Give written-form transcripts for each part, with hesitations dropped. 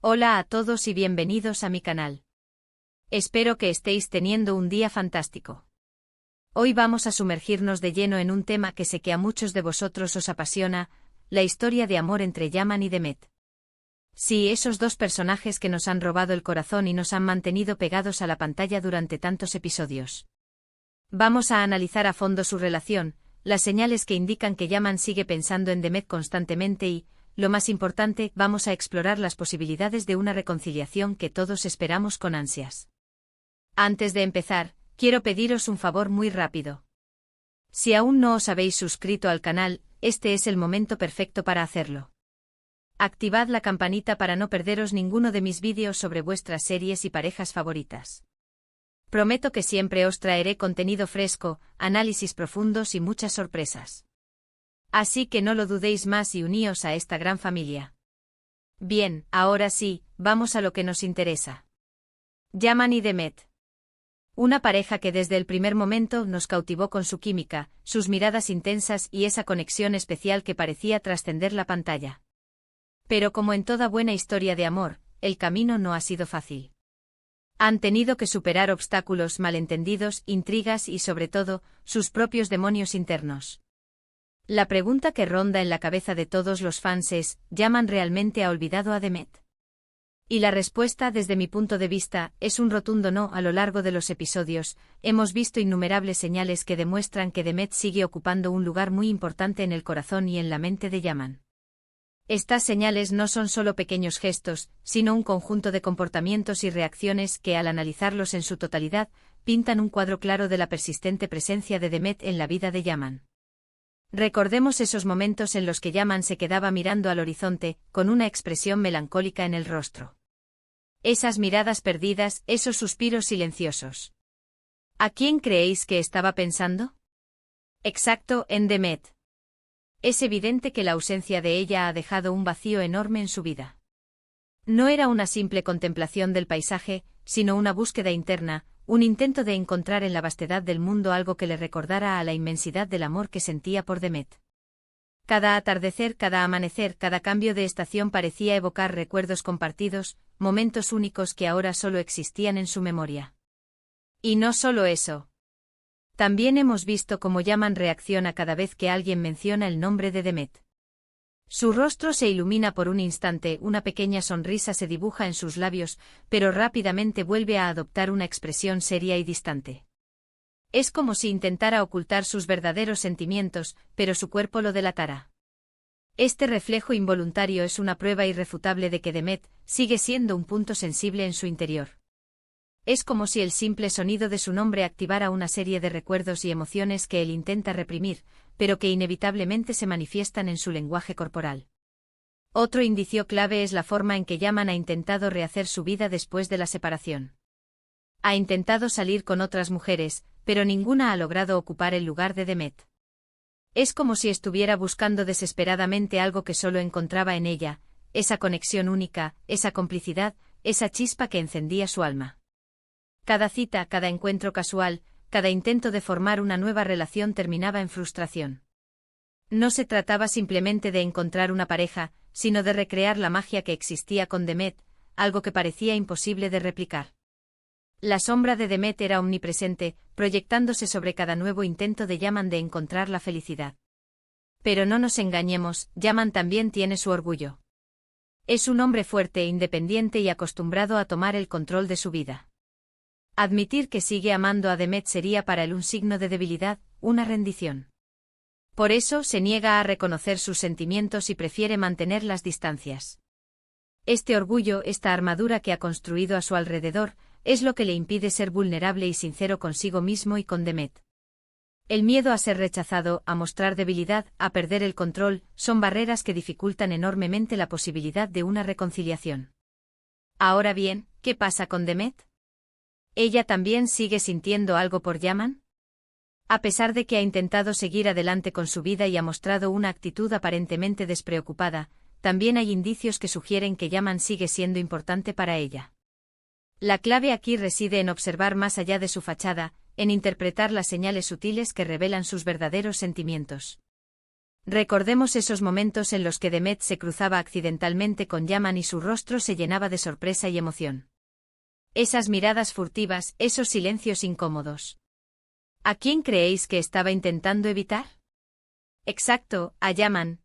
Hola a todos y bienvenidos a mi canal. Espero que estéis teniendo un día fantástico. Hoy vamos a sumergirnos de lleno en un tema que sé que a muchos de vosotros os apasiona, la historia de amor entre Yaman y Demet. Sí, esos dos personajes que nos han robado el corazón y nos han mantenido pegados a la pantalla durante tantos episodios. Vamos a analizar a fondo su relación, las señales que indican que Yaman sigue pensando en Demet constantemente y, lo más importante, vamos a explorar las posibilidades de una reconciliación que todos esperamos con ansias. Antes de empezar, quiero pediros un favor muy rápido. Si aún no os habéis suscrito al canal, este es el momento perfecto para hacerlo. Activad la campanita para no perderos ninguno de mis vídeos sobre vuestras series y parejas favoritas. Prometo que siempre os traeré contenido fresco, análisis profundos y muchas sorpresas. Así que no lo dudéis más y uníos a esta gran familia. Bien, ahora sí, vamos a lo que nos interesa. Yaman y Demet. Una pareja que desde el primer momento nos cautivó con su química, sus miradas intensas y esa conexión especial que parecía trascender la pantalla. Pero como en toda buena historia de amor, el camino no ha sido fácil. Han tenido que superar obstáculos, malentendidos, intrigas y sobre todo, sus propios demonios internos. La pregunta que ronda en la cabeza de todos los fans es, ¿Yaman realmente ha olvidado a Demet? Y la respuesta, desde mi punto de vista, es un rotundo no. A lo largo de los episodios, hemos visto innumerables señales que demuestran que Demet sigue ocupando un lugar muy importante en el corazón y en la mente de Yaman. Estas señales no son solo pequeños gestos, sino un conjunto de comportamientos y reacciones que, al analizarlos en su totalidad, pintan un cuadro claro de la persistente presencia de Demet en la vida de Yaman. Recordemos esos momentos en los que Yaman se quedaba mirando al horizonte, con una expresión melancólica en el rostro. Esas miradas perdidas, esos suspiros silenciosos. ¿A quién creéis que estaba pensando? Exacto, en Demet. Es evidente que la ausencia de ella ha dejado un vacío enorme en su vida. No era una simple contemplación del paisaje, sino una búsqueda interna, un intento de encontrar en la vastedad del mundo algo que le recordara a la inmensidad del amor que sentía por Demet. Cada atardecer, cada amanecer, cada cambio de estación parecía evocar recuerdos compartidos, momentos únicos que ahora solo existían en su memoria. Y no solo eso. También hemos visto cómo Yaman reacciona cada vez que alguien menciona el nombre de Demet. Su rostro se ilumina por un instante, una pequeña sonrisa se dibuja en sus labios, pero rápidamente vuelve a adoptar una expresión seria y distante. Es como si intentara ocultar sus verdaderos sentimientos, pero su cuerpo lo delatara. Este reflejo involuntario es una prueba irrefutable de que Demet sigue siendo un punto sensible en su interior. Es como si el simple sonido de su nombre activara una serie de recuerdos y emociones que él intenta reprimir, pero que inevitablemente se manifiestan en su lenguaje corporal. Otro indicio clave es la forma en que Yaman ha intentado rehacer su vida después de la separación. Ha intentado salir con otras mujeres, pero ninguna ha logrado ocupar el lugar de Demet. Es como si estuviera buscando desesperadamente algo que solo encontraba en ella, esa conexión única, esa complicidad, esa chispa que encendía su alma. Cada cita, cada encuentro casual, cada intento de formar una nueva relación terminaba en frustración. No se trataba simplemente de encontrar una pareja, sino de recrear la magia que existía con Demet, algo que parecía imposible de replicar. La sombra de Demet era omnipresente, proyectándose sobre cada nuevo intento de Yaman de encontrar la felicidad. Pero no nos engañemos, Yaman también tiene su orgullo. Es un hombre fuerte, independiente y acostumbrado a tomar el control de su vida. Admitir que sigue amando a Demet sería para él un signo de debilidad, una rendición. Por eso se niega a reconocer sus sentimientos y prefiere mantener las distancias. Este orgullo, esta armadura que ha construido a su alrededor, es lo que le impide ser vulnerable y sincero consigo mismo y con Demet. El miedo a ser rechazado, a mostrar debilidad, a perder el control, son barreras que dificultan enormemente la posibilidad de una reconciliación. Ahora bien, ¿qué pasa con Demet? ¿Ella también sigue sintiendo algo por Yaman? A pesar de que ha intentado seguir adelante con su vida y ha mostrado una actitud aparentemente despreocupada, también hay indicios que sugieren que Yaman sigue siendo importante para ella. La clave aquí reside en observar más allá de su fachada, en interpretar las señales sutiles que revelan sus verdaderos sentimientos. Recordemos esos momentos en los que Demet se cruzaba accidentalmente con Yaman y su rostro se llenaba de sorpresa y emoción. Esas miradas furtivas, esos silencios incómodos. ¿A quién creéis que estaba intentando evitar? Exacto, a Yaman.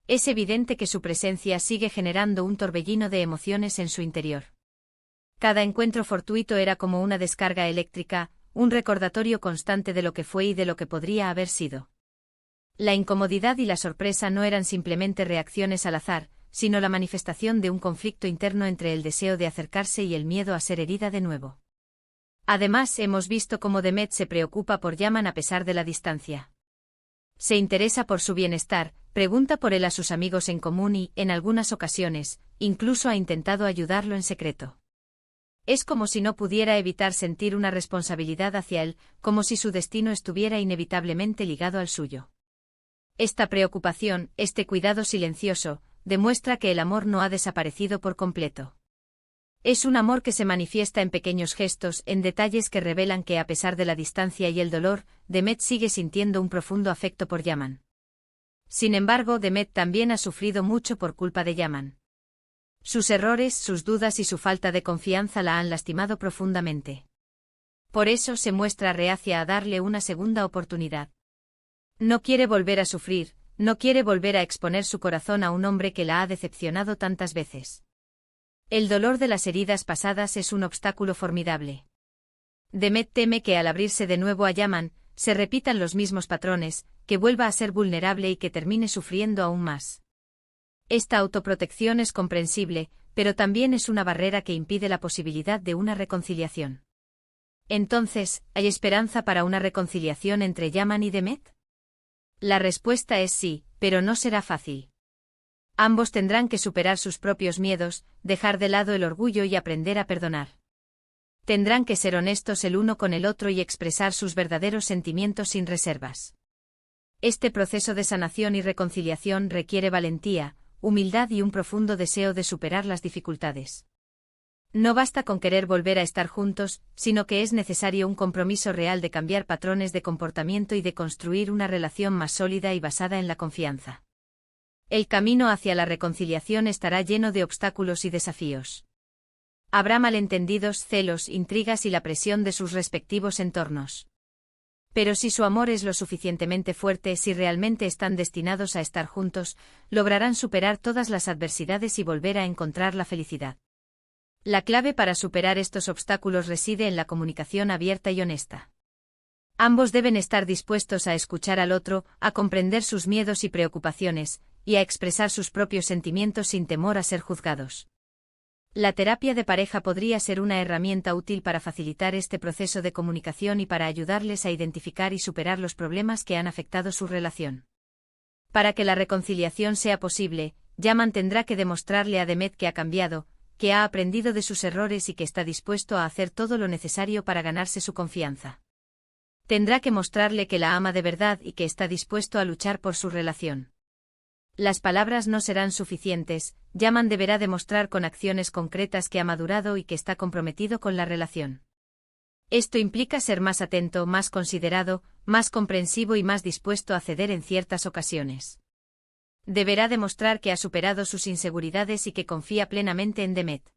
Es evidente que su presencia sigue generando un torbellino de emociones en su interior. Cada encuentro fortuito era como una descarga eléctrica, un recordatorio constante de lo que fue y de lo que podría haber sido. La incomodidad y la sorpresa no eran simplemente reacciones al azar, sino la manifestación de un conflicto interno entre el deseo de acercarse y el miedo a ser herida de nuevo. Además, hemos visto cómo Demet se preocupa por Yaman a pesar de la distancia. Se interesa por su bienestar, pregunta por él a sus amigos en común y, en algunas ocasiones, incluso ha intentado ayudarlo en secreto. Es como si no pudiera evitar sentir una responsabilidad hacia él, como si su destino estuviera inevitablemente ligado al suyo. Esta preocupación, este cuidado silencioso, demuestra que el amor no ha desaparecido por completo. Es un amor que se manifiesta en pequeños gestos, en detalles que revelan que a pesar de la distancia y el dolor, Demet sigue sintiendo un profundo afecto por Yaman. Sin embargo, Demet también ha sufrido mucho por culpa de Yaman. Sus errores, sus dudas y su falta de confianza la han lastimado profundamente. Por eso se muestra reacia a darle una segunda oportunidad. No quiere volver a sufrir, no quiere volver a exponer su corazón a un hombre que la ha decepcionado tantas veces. El dolor de las heridas pasadas es un obstáculo formidable. Demet teme que al abrirse de nuevo a Yaman, se repitan los mismos patrones, que vuelva a ser vulnerable y que termine sufriendo aún más. Esta autoprotección es comprensible, pero también es una barrera que impide la posibilidad de una reconciliación. Entonces, ¿hay esperanza para una reconciliación entre Yaman y Demet? La respuesta es sí, pero no será fácil. Ambos tendrán que superar sus propios miedos, dejar de lado el orgullo y aprender a perdonar. Tendrán que ser honestos el uno con el otro y expresar sus verdaderos sentimientos sin reservas. Este proceso de sanación y reconciliación requiere valentía, humildad y un profundo deseo de superar las dificultades. No basta con querer volver a estar juntos, sino que es necesario un compromiso real de cambiar patrones de comportamiento y de construir una relación más sólida y basada en la confianza. El camino hacia la reconciliación estará lleno de obstáculos y desafíos. Habrá malentendidos, celos, intrigas y la presión de sus respectivos entornos. Pero si su amor es lo suficientemente fuerte, si realmente están destinados a estar juntos, lograrán superar todas las adversidades y volver a encontrar la felicidad. La clave para superar estos obstáculos reside en la comunicación abierta y honesta. Ambos deben estar dispuestos a escuchar al otro, a comprender sus miedos y preocupaciones, y a expresar sus propios sentimientos sin temor a ser juzgados. La terapia de pareja podría ser una herramienta útil para facilitar este proceso de comunicación y para ayudarles a identificar y superar los problemas que han afectado su relación. Para que la reconciliación sea posible, Yaman tendrá que demostrarle a Demet que ha cambiado, que ha aprendido de sus errores y que está dispuesto a hacer todo lo necesario para ganarse su confianza. Tendrá que mostrarle que la ama de verdad y que está dispuesto a luchar por su relación. Las palabras no serán suficientes, Yaman deberá demostrar con acciones concretas que ha madurado y que está comprometido con la relación. Esto implica ser más atento, más considerado, más comprensivo y más dispuesto a ceder en ciertas ocasiones. Deberá demostrar que ha superado sus inseguridades y que confía plenamente en Demet.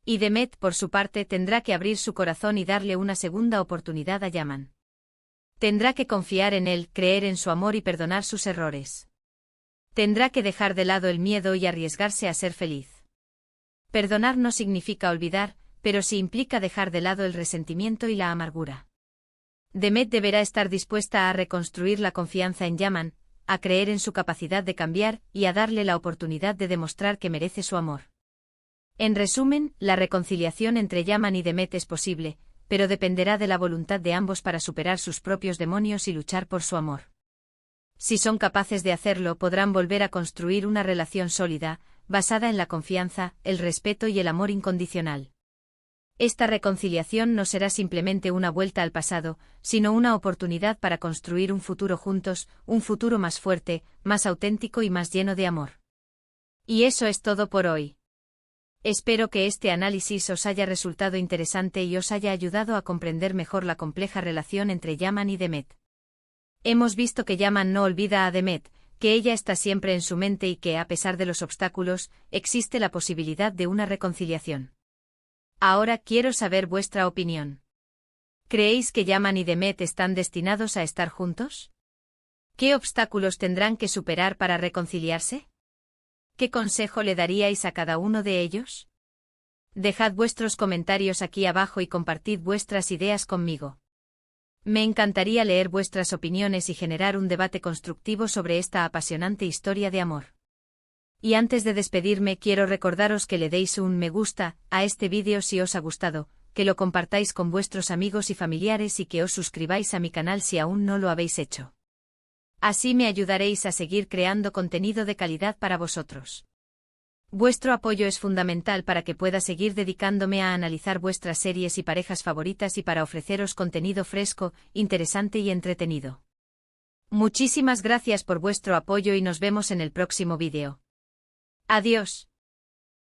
Y Demet, por su parte, tendrá que abrir su corazón y darle una segunda oportunidad a Yaman. Tendrá que confiar en él, creer en su amor y perdonar sus errores. Tendrá que dejar de lado el miedo y arriesgarse a ser feliz. Perdonar no significa olvidar, pero sí implica dejar de lado el resentimiento y la amargura. Demet deberá estar dispuesta a reconstruir la confianza en Yaman, a creer en su capacidad de cambiar y a darle la oportunidad de demostrar que merece su amor. En resumen, la reconciliación entre Yaman y Demet es posible, pero dependerá de la voluntad de ambos para superar sus propios demonios y luchar por su amor. Si son capaces de hacerlo, podrán volver a construir una relación sólida, basada en la confianza, el respeto y el amor incondicional. Esta reconciliación no será simplemente una vuelta al pasado, sino una oportunidad para construir un futuro juntos, un futuro más fuerte, más auténtico y más lleno de amor. Y eso es todo por hoy. Espero que este análisis os haya resultado interesante y os haya ayudado a comprender mejor la compleja relación entre Yaman y Demet. Hemos visto que Yaman no olvida a Demet, que ella está siempre en su mente y que, a pesar de los obstáculos, existe la posibilidad de una reconciliación. Ahora quiero saber vuestra opinión. ¿Creéis que Yaman y Demet están destinados a estar juntos? ¿Qué obstáculos tendrán que superar para reconciliarse? ¿Qué consejo le daríais a cada uno de ellos? Dejad vuestros comentarios aquí abajo y compartid vuestras ideas conmigo. Me encantaría leer vuestras opiniones y generar un debate constructivo sobre esta apasionante historia de amor. Y antes de despedirme quiero recordaros que le deis un me gusta a este vídeo si os ha gustado, que lo compartáis con vuestros amigos y familiares y que os suscribáis a mi canal si aún no lo habéis hecho. Así me ayudaréis a seguir creando contenido de calidad para vosotros. Vuestro apoyo es fundamental para que pueda seguir dedicándome a analizar vuestras series y parejas favoritas y para ofreceros contenido fresco, interesante y entretenido. Muchísimas gracias por vuestro apoyo y nos vemos en el próximo vídeo. Adiós.